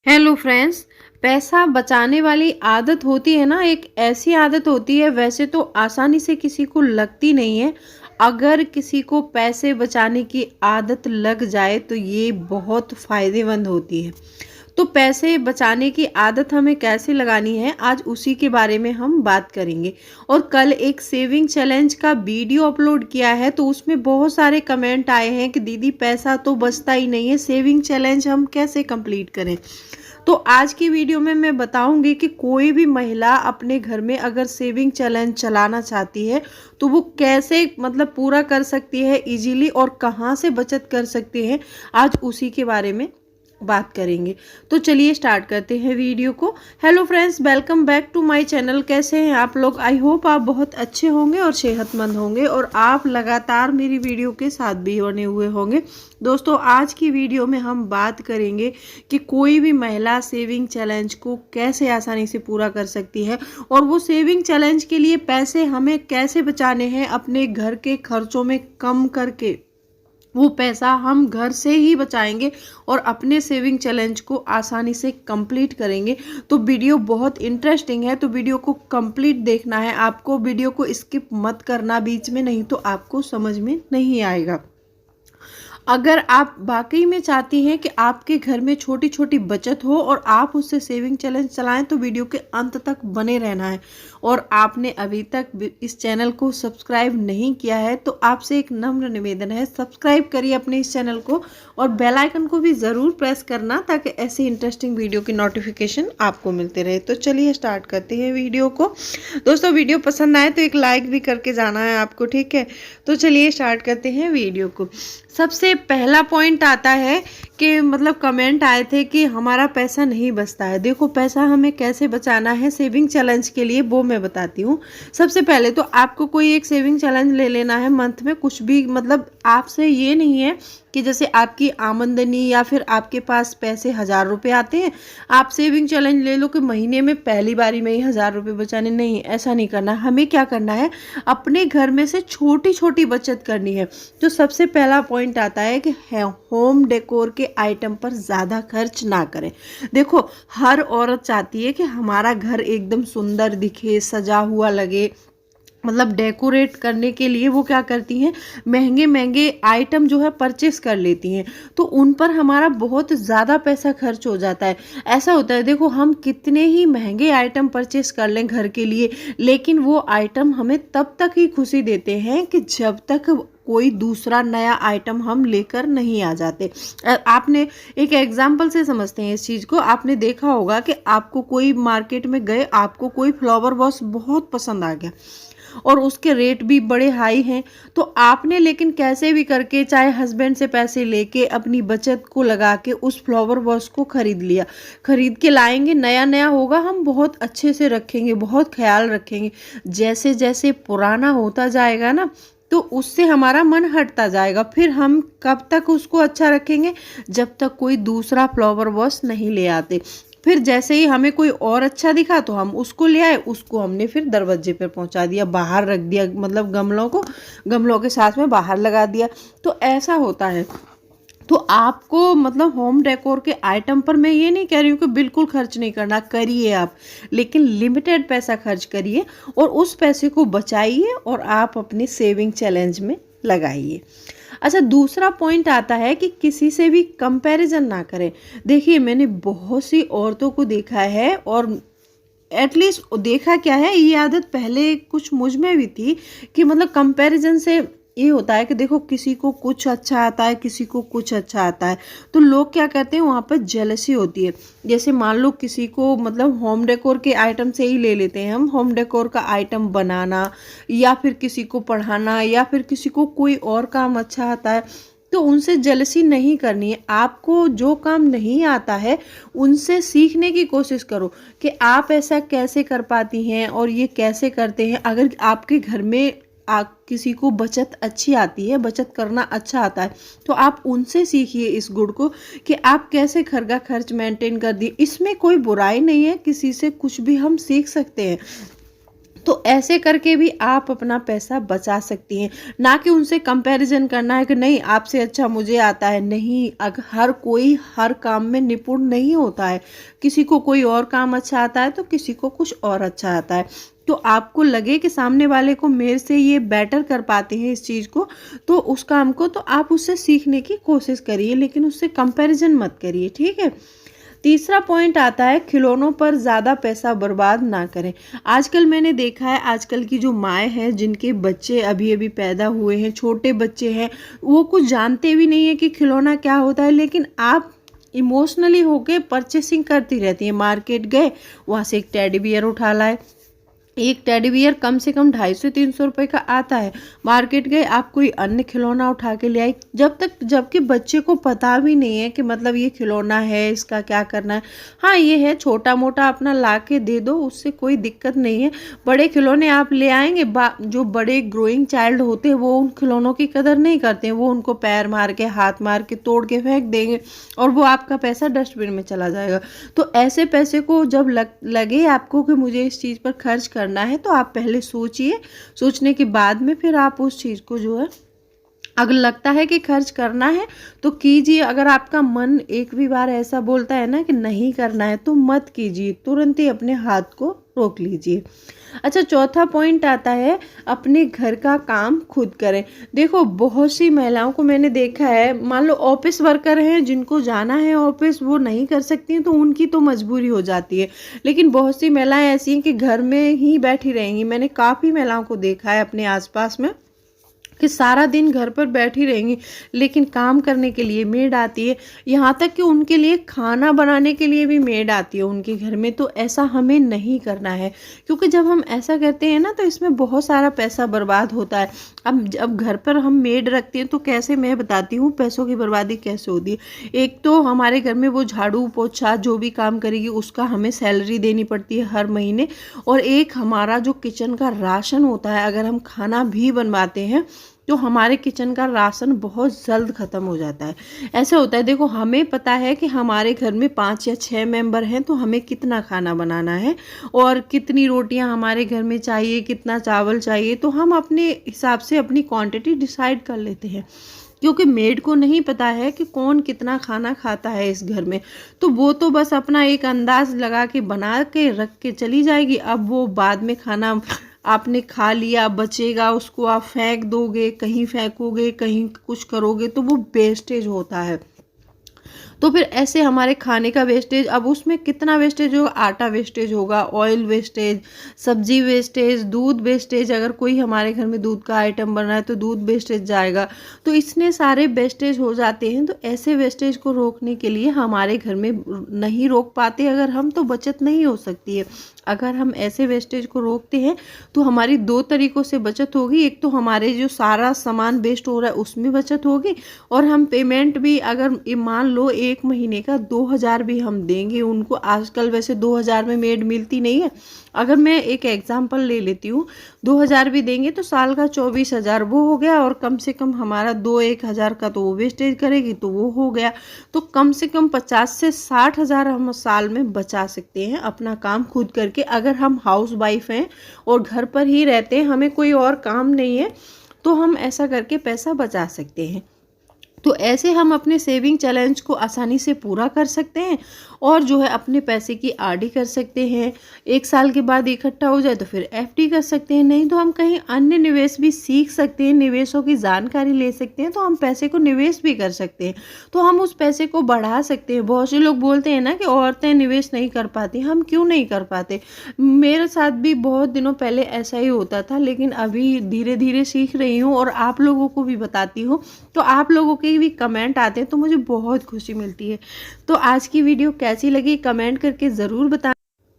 Hello friends. पैसा बचाने वाली आदत होती है ना, एक ऐसी आदत होती है, वैसे तो आसानी से किसी को लगती नहीं है। अगर किसी को पैसे बचाने की आदत लग जाए तो ये बहुत फायदेमंद होती है। तो पैसे बचाने की आदत हमें कैसे लगानी है, आज उसी के बारे में हम बात करेंगे। और कल एक सेविंग चैलेंज का वीडियो अपलोड किया है, तो उसमें बहुत सारे कमेंट आए हैं कि दीदी पैसा तो बचता ही नहीं है, सेविंग चैलेंज हम कैसे कंप्लीट करें। तो आज की वीडियो में मैं बताऊंगी कि कोई भी महिला अपने घर में अगर सेविंग चैलेंज चलाना चाहती है तो वो कैसे पूरा कर सकती है इजीली, और कहाँ से बचत कर सकती है, आज उसी के बारे में बात करेंगे। तो चलिए स्टार्ट करते हैं वीडियो को। Hello friends, welcome back to my channel. कैसे हैं आप लोग? आई होप आप बहुत अच्छे होंगे और सेहतमंद होंगे, और आप लगातार मेरी वीडियो के साथ भी बने हुए होंगे। दोस्तों, आज की वीडियो में हम बात करेंगे कि कोई भी महिला सेविंग चैलेंज को कैसे आसानी से पूरा कर सकती है, और वो सेविंग चैलेंज के लिए पैसे हमें कैसे बचाने हैं अपने घर के खर्चों में कम करके। वो पैसा हम घर से ही बचाएंगे और अपने सेविंग चैलेंज को आसानी से कंप्लीट करेंगे। तो वीडियो बहुत इंटरेस्टिंग है, तो वीडियो को कंप्लीट देखना है आपको। वीडियो को स्किप मत करना बीच में, नहीं तो आपको समझ में नहीं आएगा। अगर आप वाकई में चाहती हैं कि आपके घर में छोटी छोटी बचत हो और आप उससे सेविंग चैलेंज चलाएं, तो वीडियो के अंत तक बने रहना है। और आपने अभी तक इस चैनल को सब्सक्राइब नहीं किया है तो आपसे एक नम्र निवेदन है, सब्सक्राइब करिए अपने इस चैनल को, और बेल आइकन को भी ज़रूर प्रेस करना ताकि ऐसी इंटरेस्टिंग वीडियो की नोटिफिकेशन आपको मिलते रहे। तो चलिए स्टार्ट करते हैं वीडियो को। दोस्तों, वीडियो पसंद आए तो एक लाइक भी करके जाना है आपको, ठीक है? तो चलिए स्टार्ट करते हैं वीडियो को। सबसे पहला पॉइंट आता है कि कमेंट आए थे कि हमारा पैसा नहीं बचता है। देखो, पैसा हमें कैसे बचाना है सेविंग चैलेंज के लिए, वो मैं बताती हूँ। सबसे पहले तो आपको कोई एक सेविंग चैलेंज ले लेना है मंथ में, कुछ भी आपसे ये नहीं है कि जैसे आपकी आमदनी या फिर आपके पास पैसे 1000 रुपये आते हैं, आप सेविंग चैलेंज ले लो कि महीने में पहली बारी में ही 1000 रुपये बचाने। नहीं, ऐसा नहीं करना। हमें क्या करना है, अपने घर में से छोटी छोटी बचत करनी है। तो सबसे पहला पॉइंट आता है कि होम डेकोर के आइटम पर ज़्यादा खर्च ना करें। देखो, हर औरत चाहती है कि हमारा घर एकदम सुंदर दिखे, सजा हुआ लगे। डेकोरेट करने के लिए वो क्या करती हैं, महंगे महंगे आइटम जो है परचेस कर लेती हैं, तो उन पर हमारा बहुत ज़्यादा पैसा खर्च हो जाता है। ऐसा होता है, देखो, हम कितने ही महंगे आइटम परचेस कर लें घर के लिए, लेकिन वो आइटम हमें तब तक ही खुशी देते हैं कि जब तक कोई दूसरा नया आइटम हम लेकर नहीं आ जाते। आपने एक एग्जाम्पल से समझते हैं इस चीज़ को। आपने देखा होगा कि आपको कोई मार्केट में गए, आपको कोई फ्लावर वॉश बहुत पसंद आ गया और उसके रेट भी बड़े हाई हैं, तो आपने लेकिन कैसे भी करके, चाहे हस्बैंड से पैसे लेके, अपनी बचत को लगा के उस फ्लावर वॉश को खरीद लिया। खरीद के लाएंगे, नया नया होगा, हम बहुत अच्छे से रखेंगे, बहुत ख्याल रखेंगे। जैसे जैसे पुराना होता जाएगा ना, तो उससे हमारा मन हटता जाएगा। फिर हम कब तक उसको अच्छा रखेंगे, जब तक कोई दूसरा फ्लावर वॉश नहीं ले आते। फिर जैसे ही हमें कोई और अच्छा दिखा तो हम उसको ले आए, उसको हमने फिर दरवाजे पर पहुंचा दिया, बाहर रख दिया, गमलों के साथ में बाहर लगा दिया। तो ऐसा होता है। तो आपको होम डेकोर के आइटम पर मैं ये नहीं कह रही हूँ कि बिल्कुल खर्च नहीं करना, करिए आप, लेकिन लिमिटेड पैसा खर्च करिए और उस पैसे को बचाइए और आप अपने सेविंग चैलेंज में लगाइए। अच्छा, दूसरा पॉइंट आता है कि किसी से भी कंपैरिजन ना करें। देखिए, मैंने बहुत सी औरतों को देखा है, और एटलीस्ट देखा क्या है, ये आदत पहले कुछ मुझ में भी थी कि कंपैरिजन से ये होता है कि देखो, किसी को कुछ अच्छा आता है, किसी को कुछ अच्छा आता है, तो लोग क्या करते हैं, वहाँ पर जेलसी होती है। जैसे मान लो किसी को होम डेकोर के आइटम से ही ले लेते हैं हम, होम डेकोर का आइटम बनाना, या फिर किसी को पढ़ाना, या फिर किसी को कोई और काम अच्छा आता है, तो उनसे जेलसी नहीं करनी है। आपको जो काम नहीं आता है उनसे सीखने की कोशिश करो कि आप ऐसा कैसे कर पाती हैं और ये कैसे करते हैं। अगर आपके घर में किसी को बचत अच्छी आती है, बचत करना अच्छा आता है, तो आप उनसे सीखिए इस गुण को कि आप कैसे घर का खर्च मेंटेन कर दिए। इसमें कोई बुराई नहीं है, किसी से कुछ भी हम सीख सकते हैं। तो ऐसे करके भी आप अपना पैसा बचा सकती हैं। ना कि उनसे कंपैरिजन करना है कि नहीं आपसे अच्छा मुझे आता है, नहीं, हर कोई हर काम में निपुण नहीं होता है। किसी को कोई और काम अच्छा आता है तो किसी को कुछ और अच्छा आता है। तो आपको लगे कि सामने वाले को मेरे से ये बेटर कर पाते हैं इस चीज़ को, तो उस काम को, तो आप उससे सीखने की कोशिश करिए, लेकिन उससे कंपैरिजन मत करिए, ठीक है। तीसरा पॉइंट आता है खिलौनों पर ज़्यादा पैसा बर्बाद ना करें। आजकल मैंने देखा है, आजकल की जो माएँ हैं जिनके बच्चे अभी अभी पैदा हुए हैं, छोटे बच्चे हैं, वो कुछ जानते भी नहीं है कि खिलौना क्या होता है, लेकिन आप इमोशनली होके परचेसिंग करती रहती हैं। मार्केट गए, वहाँ से एक टेडी बियर उठा लाए। एक टेडी बियर कम से कम 250-300 रुपये का आता है। मार्केट गए, आप कोई अन्य खिलौना उठा के ले आई, जबकि बच्चे को पता भी नहीं है कि मतलब ये खिलौना है, इसका क्या करना है। हाँ, ये है छोटा मोटा अपना ला के दे दो, उससे कोई दिक्कत नहीं है। बड़े खिलौने आप ले आएंगे, जो बड़े ग्रोइंग चाइल्ड होते हैं वो उन खिलौनों की कदर नहीं करते हैं, वो उनको पैर मार के, हाथ मार के, तोड़ के फेंक देंगे और वो आपका पैसा डस्टबिन में चला जाएगा। तो ऐसे पैसे को जब लगे आपको कि मुझे इस चीज़ पर खर्च करना है, तो आप पहले सोचिए, सोचने के बाद में फिर आप उस चीज़ को जो है, अगर लगता है कि खर्च करना है तो कीजिए। अगर आपका मन एक भी बार ऐसा बोलता है ना कि नहीं करना है, तो मत कीजिए, तुरंत ही अपने हाथ को रोक लीजिए। अच्छा, चौथा पॉइंट आता है अपने घर का काम खुद करें। देखो, बहुत सी महिलाओं को मैंने देखा है, मान लो ऑफिस वर्कर हैं, जिनको जाना है ऑफिस, वो नहीं कर सकती हैं, तो उनकी तो मजबूरी हो जाती है। लेकिन बहुत सी महिलाएं ऐसी हैं कि घर में ही बैठी रहेंगी। मैंने काफ़ी महिलाओं को देखा है अपने आसपास में कि सारा दिन घर पर बैठी रहेंगी, लेकिन काम करने के लिए मेड आती है, यहाँ तक कि उनके लिए खाना बनाने के लिए भी मेड आती है उनके घर में। तो ऐसा हमें नहीं करना है, क्योंकि जब हम ऐसा करते हैं ना, तो इसमें बहुत सारा पैसा बर्बाद होता है। अब जब घर पर हम मेड रखते हैं, तो कैसे, मैं बताती हूँ पैसों की बर्बादी कैसे होती है। एक तो हमारे घर में वो झाड़ू पोछा जो भी काम करेगी, उसका हमें सैलरी देनी पड़ती है हर महीने। और एक हमारा जो किचन का राशन होता है, अगर हम खाना भी बनवाते हैं तो हमारे किचन का राशन बहुत जल्द ख़त्म हो जाता है। ऐसा होता है, देखो, हमें पता है कि हमारे घर में 5 या 6 मेंबर हैं, तो हमें कितना खाना बनाना है और कितनी रोटियां हमारे घर में चाहिए, कितना चावल चाहिए, तो हम अपने हिसाब से अपनी क्वांटिटी डिसाइड कर लेते हैं। क्योंकि मेड को नहीं पता है कि कौन कितना खाना खाता है इस घर में, तो वो तो बस अपना एक अंदाज लगा के बना के रख के चली जाएगी। अब वो बाद में खाना आपने खा लिया, बचेगा, उसको आप फेंक दोगे, कहीं फेंकोगे, कहीं कुछ करोगे, तो वो वेस्टेज होता है। तो फिर ऐसे हमारे खाने का वेस्टेज, अब उसमें कितना वेस्टेज होगा, आटा वेस्टेज होगा, ऑयल वेस्टेज, सब्जी वेस्टेज, दूध वेस्टेज, अगर कोई हमारे घर में दूध का आइटम बन रहा है तो दूध वेस्टेज जाएगा। तो इतने सारे वेस्टेज हो जाते हैं। तो ऐसे वेस्टेज को रोकने के लिए हमारे घर में नहीं रोक पाते अगर हम, तो बचत नहीं हो सकती है। अगर हम ऐसे वेस्टेज को रोकते हैं तो हमारी 2 तरीकों से बचत होगी। एक तो हमारे जो सारा सामान वेस्ट हो रहा है उसमें बचत होगी, और हम पेमेंट भी, अगर मान लो 1 महीने का 2000 भी हम देंगे उनको, आजकल वैसे 2000 में मेड मिलती नहीं है, अगर मैं एक एग्जांपल ले लेती हूँ, 2000 भी देंगे तो साल का 24,000 वो हो गया, और कम से कम हमारा 2-1 हज़ार का तो वो वेस्टेज करेगी, तो वो हो गया। तो कम से कम 50 से 60 हज़ार हम साल में बचा सकते हैं अपना काम खुद करके। अगर हम हाउस वाइफ हैं और घर पर ही रहते हैं, हमें कोई और काम नहीं है, तो हम ऐसा करके पैसा बचा सकते हैं। तो ऐसे हम अपने सेविंग चैलेंज को आसानी से पूरा कर सकते हैं, और जो है अपने पैसे की आरडी कर सकते हैं। 1 साल के बाद इकट्ठा हो जाए तो फिर एफडी कर सकते हैं, नहीं तो हम कहीं अन्य निवेश भी सीख सकते हैं, निवेशों की जानकारी ले सकते हैं, तो हम पैसे को निवेश भी कर सकते हैं, तो हम उस पैसे को बढ़ा सकते हैं। बहुत से लोग बोलते हैं ना कि औरतें निवेश नहीं कर पाती, हम क्यों नहीं कर पाते। मेरे साथ भी बहुत दिनों पहले ऐसा ही होता था, लेकिन अभी धीरे धीरे सीख रही हूँ और आप लोगों को भी बताती हूँ। तो आप लोगों के भी कमेंट आते हैं तो मुझे बहुत खुशी मिलती है। तो आज की वीडियो कैसी लगी कमेंट करके ज़रूर बताएं,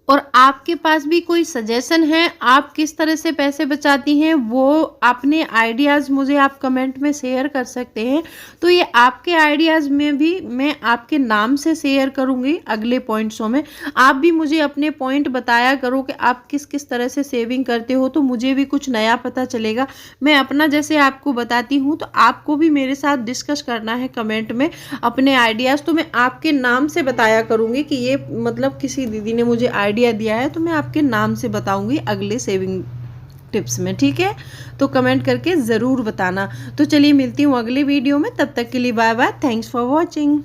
और आपके पास भी कोई सजेशन है, आप किस तरह से पैसे बचाती हैं, वो अपने आइडियाज़ मुझे आप कमेंट में शेयर कर सकते हैं। तो ये आपके आइडियाज़ में भी मैं आपके नाम से शेयर करूँगी अगले पॉइंट्सों में। आप भी मुझे अपने पॉइंट बताया करो कि आप किस किस तरह से सेविंग करते हो, तो मुझे भी कुछ नया पता चलेगा। मैं अपना जैसे आपको बताती हूँ, तो आपको भी मेरे साथ डिस्कस करना है कमेंट में अपने आइडियाज़। तो मैं आपके नाम से बताया करूँगी कि ये मतलब किसी दीदी ने मुझे आइडिया दिया है, तो मैं आपके नाम से बताऊंगी अगले सेविंग टिप्स में, ठीक है? तो कमेंट करके ज़रूर बताना। तो चलिए मिलती हूँ अगले वीडियो में, तब तक के लिए bye bye, thanks for watching.